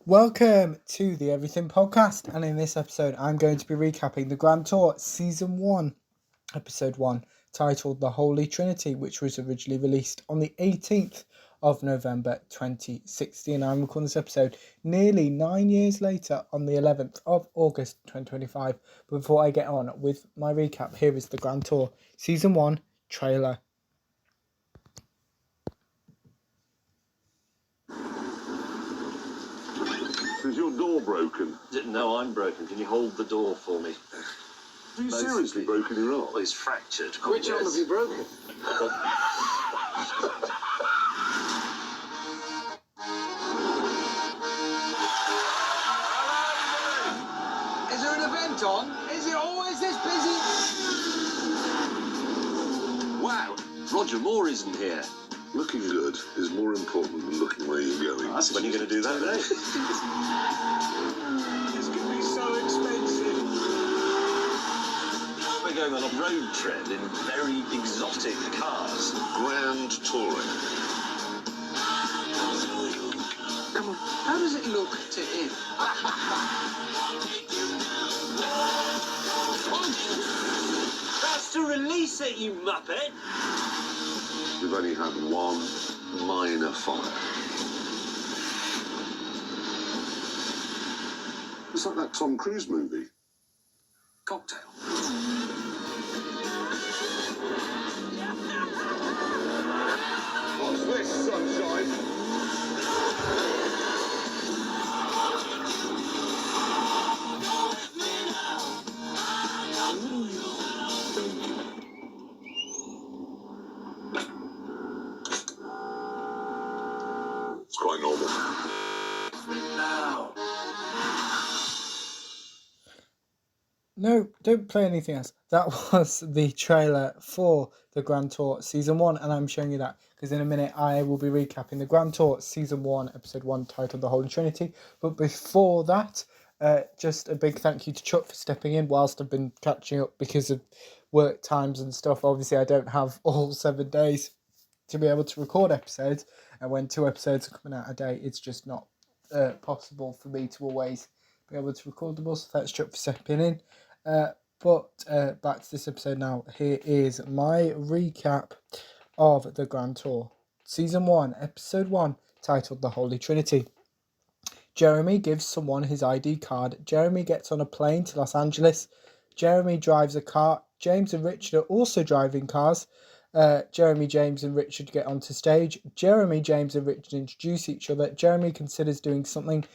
Welcome to the Everything Podcast, and in this episode I'm going to be recapping the Grand Tour Season 1, Episode 1, titled The Holy Trinity, which was originally released on the 18th of November 2016. I'm recording this episode nearly 9 years later on the 11th of August 2025. But before I get on with my recap, here is the Grand Tour Season 1 trailer. Is your door broken? No, I'm broken. Can you hold the door for me? Have you seriously broken your arm? Well, it's fractured. Which arm have you broken? Is there an event on? Is it always this busy? Wow, Roger Moore isn't here. Looking good is more important than looking where you're going. When are you going to do that, eh? It's going to be so expensive. We're going on a road trip in very exotic cars. Grand touring. Come on, how does it look to him? That's to release it, you muppet! We've only had one minor fire. It's like that Tom Cruise movie. Cocktail. What's this, sunshine? It's quite normal. No, don't play anything else. That was the trailer for the Grand Tour Season 1, and I'm showing you that because in a minute I will be recapping the Grand Tour Season 1, Episode 1, titled The Holy Trinity. But before that, just a big thank you to Chuck for stepping in whilst I've been catching up because of work times and stuff. Obviously, I don't have all 7 days to be able to record episodes, and when 2 episodes are coming out a day, it's just not possible for me to always be able to record them all. So thanks, Chuck, for stepping in. But back to this episode now. Here is my recap of the Grand Tour Season 1, Episode 1, titled The Holy Trinity. Jeremy gives someone his ID card. Jeremy gets on a plane to Los Angeles. Jeremy drives a car. James and Richard are also driving cars. Jeremy, James and Richard get onto stage. Jeremy, James and Richard introduce each other. Jeremy considers doing something.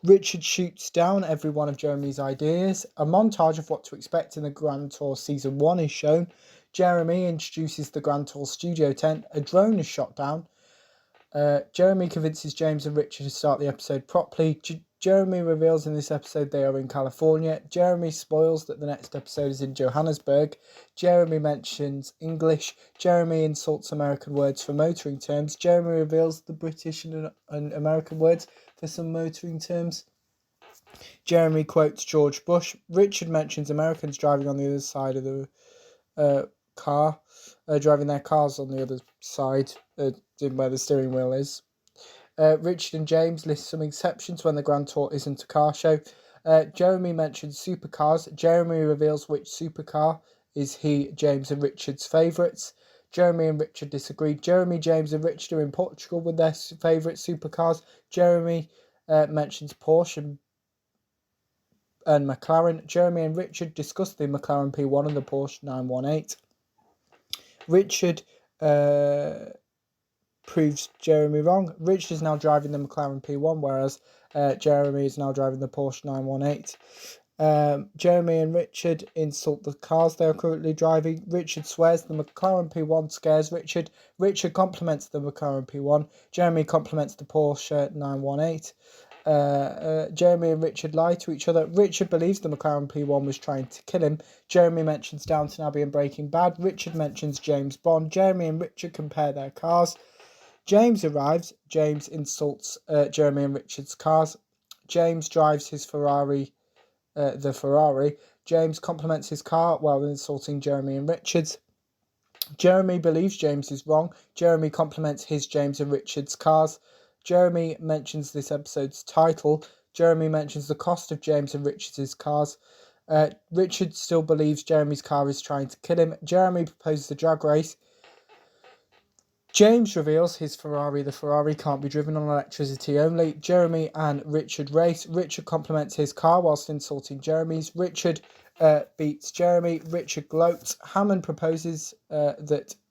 Richard shoots down every one of Jeremy's ideas. A montage of what to expect in the Grand Tour Season 1 is shown. Jeremy introduces the Grand Tour studio tent. A drone is shot down. Jeremy convinces James and Richard to start the episode properly. Jeremy reveals in this episode they are in California. Jeremy spoils that the next episode is in Johannesburg. Jeremy mentions English. Jeremy insults American words for motoring terms. Jeremy reveals the British and American words for some motoring terms. Jeremy quotes George Bush. Richard mentions Americans driving on the other side of the car, driving their cars on the other side, where the steering wheel is. Richard and James list some exceptions when the Grand Tour isn't a car show. Jeremy mentions supercars. Jeremy reveals which supercar is he, James and Richard's favourites. Jeremy and Richard disagree. Jeremy, James and Richard are in Portugal with their favourite supercars. Jeremy mentions Porsche and McLaren. Jeremy and Richard discuss the McLaren P1 and the Porsche 918. Richard proves Jeremy wrong. Richard is now driving the McLaren P1, whereas Jeremy is now driving the Porsche 918. Jeremy and Richard insult the cars they are currently driving. Richard swears the McLaren P1 scares Richard. Richard compliments the McLaren P1. Jeremy compliments the Porsche 918. Jeremy and Richard lie to each other. Richard believes the McLaren P1 was trying to kill him. Jeremy mentions Downton Abbey and Breaking Bad. Richard mentions James Bond. Jeremy and Richard compare their cars. James arrives. James insults Jeremy and Richard's cars. James drives his Ferrari, the Ferrari. James compliments his car while insulting Jeremy and Richard's. Jeremy believes James is wrong. Jeremy compliments his, James and Richard's cars. Jeremy mentions this episode's title. Jeremy mentions the cost of James and Richard's cars. Richard still believes Jeremy's car is trying to kill him. Jeremy proposes a drag race. James reveals his Ferrari. The Ferrari can't be driven on electricity only. Jeremy and Richard race. Richard compliments his car whilst insulting Jeremy's. Richard beats Jeremy. Richard gloats. Hammond proposes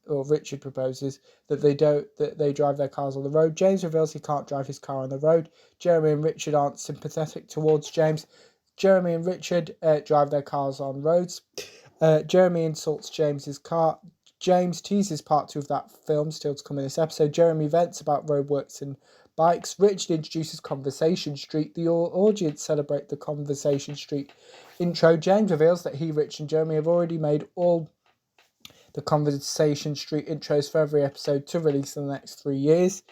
Richard proposes that they drive their cars on the road. James reveals he can't drive his car on the road. Jeremy and Richard aren't sympathetic towards James. Jeremy and Richard drive their cars on roads. Jeremy insults James's car. James teases part 2 of that film, still to come in this episode. Jeremy vents about roadworks and bikes. Richard introduces Conversation Street. The audience celebrate the Conversation Street intro. James reveals that he, Rich, and Jeremy have already made all the Conversation Street intros for every episode to release in the next 3 years.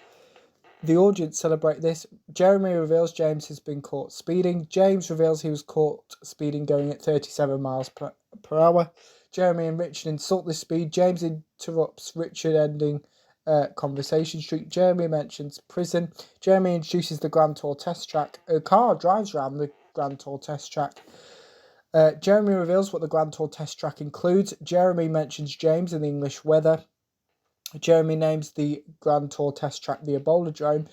The audience celebrate this. Jeremy reveals James has been caught speeding. James reveals he was caught speeding going at 37 miles per hour. Jeremy and Richard insult this speed. James interrupts Richard, ending Conversation Street. Jeremy mentions prison. Jeremy introduces the Grand Tour test track. A car drives around the Grand Tour test track. Jeremy reveals what the Grand Tour test track includes. Jeremy mentions James and the English weather. Jeremy names the Grand Tour test track the Ebola-drome.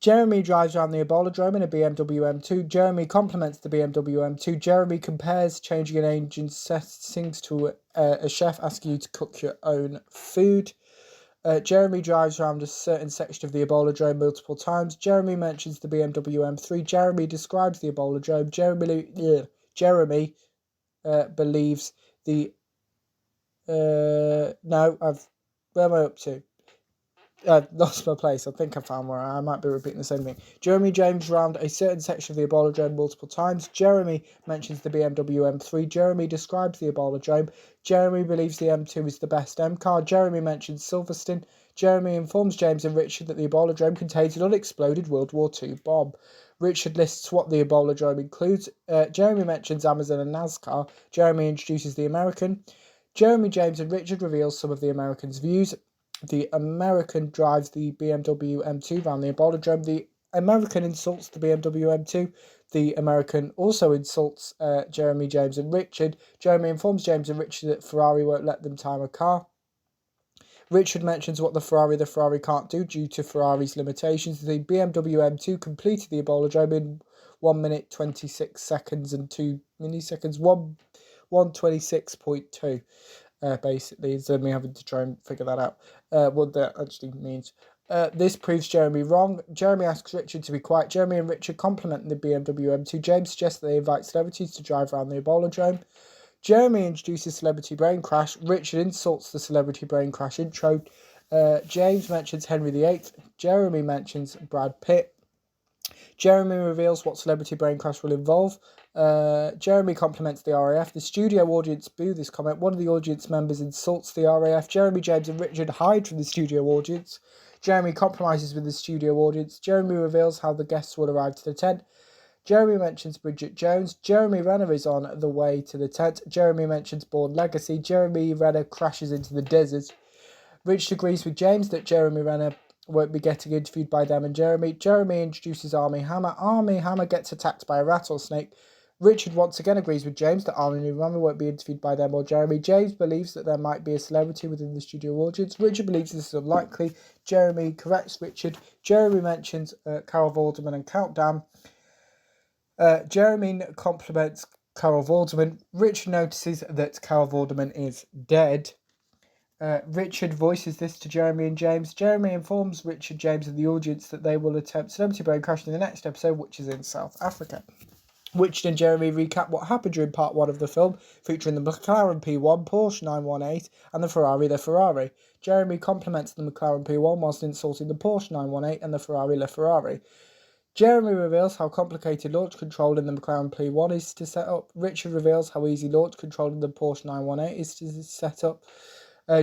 Jeremy drives around the Ebola-drome in a BMW M2. Jeremy compliments the BMW M2. Jeremy compares changing an engine settings to a chef asking you to cook your own food. Jeremy drives around a certain section of the Ebola-drome multiple times. Jeremy mentions the BMW M3. Jeremy describes the Ebola-drome. Jeremy believes the... Where am I up to? I've lost my place. I think I found where I might be repeating the same thing. Jeremy James round a certain section of the Ebola-drome multiple times. Jeremy mentions the BMW M3. Jeremy describes the Ebola-drome. Jeremy believes the M2 is the best M car. Jeremy mentions Silverstone. Jeremy informs James and Richard that the Ebola-drome contains an unexploded World War II bomb. Richard lists what the Ebola-drome includes. Jeremy mentions Amazon and NASCAR. Jeremy introduces the American. Jeremy, James and Richard reveal some of the Americans' views. The American drives the BMW M2 around the Ebola-drome. The American insults the BMW M2. The American also insults Jeremy, James and Richard. Jeremy informs James and Richard that Ferrari won't let them time a car. Richard mentions what the Ferrari can't do due to Ferrari's limitations. The BMW M2 completed the Ebola-drome in 1 minute 26 seconds and 2 milliseconds. 126.2. Basically, is me having to try and figure that out, what that actually means. This proves Jeremy wrong. Jeremy asks Richard to be quiet. Jeremy and Richard compliment the BMW M2. James suggests that they invite celebrities to drive around the Ebola-drome. Jeremy introduces Celebrity Brain Crash. Richard insults the Celebrity Brain Crash intro. James mentions Henry VIII. Jeremy mentions Brad Pitt. Jeremy reveals what Celebrity Brain Crash will involve. Jeremy compliments the RAF. The studio audience boo this comment. One of the audience members insults the RAF. Jeremy, James and Richard hide from the studio audience. Jeremy compromises with the studio audience. Jeremy reveals how the guests will arrive to the tent. Jeremy mentions Bridget Jones. Jeremy Renner is on the way to the tent. Jeremy mentions Bourne Legacy. Jeremy Renner crashes into the desert. Richard agrees with James that Jeremy Renner won't be getting interviewed by them and Jeremy. Jeremy introduces Armie Hammer. Armie Hammer gets attacked by a rattlesnake. Richard once again agrees with James that Armie Hammer won't be interviewed by them or Jeremy. James believes that there might be a celebrity within the studio audience. Richard believes this is unlikely. Jeremy corrects Richard. Jeremy mentions Carol Vorderman and Countdown. Jeremy compliments Carol Vorderman. Richard notices that Carol Vorderman is dead. Richard voices this to Jeremy and James. Jeremy informs Richard, James and the audience that they will attempt Celebrity Brain Crash in the next episode, which is in South Africa. Richard and Jeremy recap what happened during part 1 of the film, featuring the McLaren P1, Porsche 918 and the Ferrari. Jeremy compliments the McLaren P1 whilst insulting the Porsche 918 and the Ferrari. Jeremy reveals how complicated launch control in the McLaren P1 is to set up. Richard reveals how easy launch control in the Porsche 918 is to set up.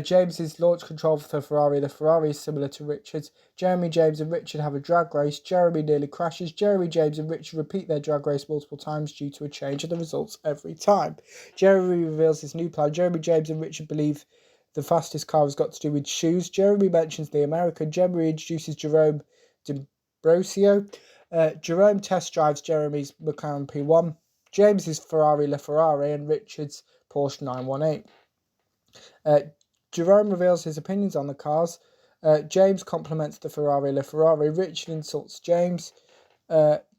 James's launch control for the Ferrari is similar to Richard's. Jeremy, James and Richard have a drag race. Jeremy nearly crashes. Jeremy, James and Richard repeat their drag race multiple times due to a change in the results every time. Jeremy reveals his new plan. Jeremy, James and Richard believe the fastest car has got to do with shoes. Jeremy mentions the American. Jeremy introduces Jerome D'Ambrosio. Jerome test drives Jeremy's McLaren P1, James's Ferrari LaFerrari, and Richard's Porsche 918. Jerome reveals his opinions on the cars. James compliments the Ferrari LaFerrari. Richard insults James.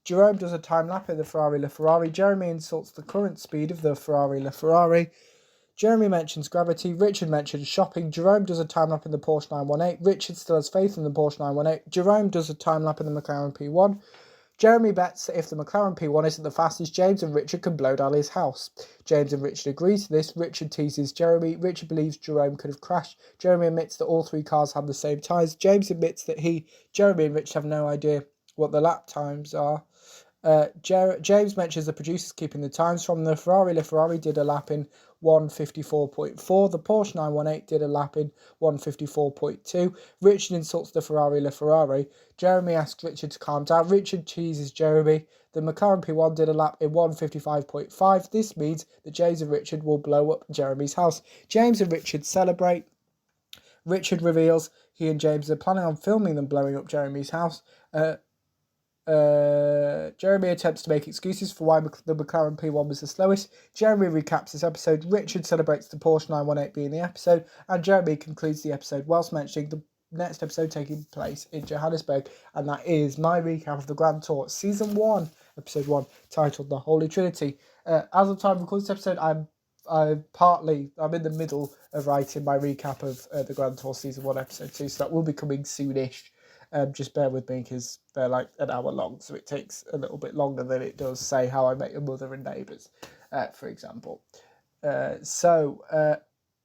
Jerome does a time lap in the Ferrari LaFerrari. Jeremy insults the current speed of the Ferrari LaFerrari. Jeremy mentions gravity. Richard mentions shopping. Jerome does a time lap in the Porsche 918. Richard still has faith in the Porsche 918. Jerome does a time lap in the McLaren P1. Jeremy bets that if the McLaren P1 isn't the fastest, James and Richard can blow down his house. James and Richard agree to this. Richard teases Jeremy. Richard believes Jerome could have crashed. Jeremy admits that all three cars had the same tyres. James admits that Jeremy and Richard have no idea what the lap times are. James mentions the producers keeping the times from the Ferrari LaFerrari did a lap in 1:54.4. The Porsche 918 did a lap in 1:54.2. Richard insults the Ferrari LaFerrari. Jeremy asks Richard to calm down. Richard teases Jeremy. The McLaren P1 did a lap in 1:55.5. This means that James and Richard will blow up Jeremy's house. James and Richard celebrate. Richard reveals he and James are planning on filming them blowing up Jeremy's house. Jeremy attempts to make excuses for why the McLaren P1 was the slowest. Jeremy recaps this episode. Richard celebrates the Porsche 918 being the episode, and Jeremy concludes the episode whilst mentioning the next episode taking place in Johannesburg. And that is my recap of the Grand Tour Season 1, Episode 1, titled The Holy Trinity. As of time of recording this episode, I'm in the middle of writing my recap of the Grand Tour Season 1, Episode 2, so that will be coming soonish. Just bear with me because they're like an hour long, so it takes a little bit longer than it does, say, How I Met Your Mother and Neighbours, for example.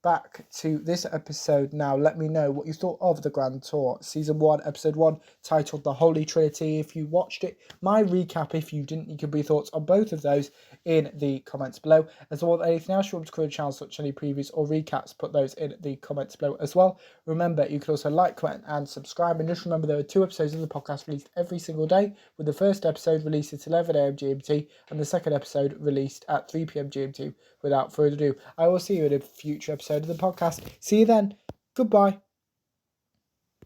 Back to this episode now. Let me know what you thought of the Grand Tour Season 1, Episode 1, titled The Holy Trinity. If you watched it, my recap, if you didn't, you can be thoughts on both of those in the comments below. As well as anything else you want to cover the channel, such as any previews or recaps, put those in the comments below as well. Remember, you can also like, comment and subscribe. And just remember, there are 2 episodes of the podcast released every single day, with the first episode released at 11 AM GMT and the second episode released at 3 PM GMT. Without further ado, I will see you in a future episode of the podcast. See you then. Goodbye.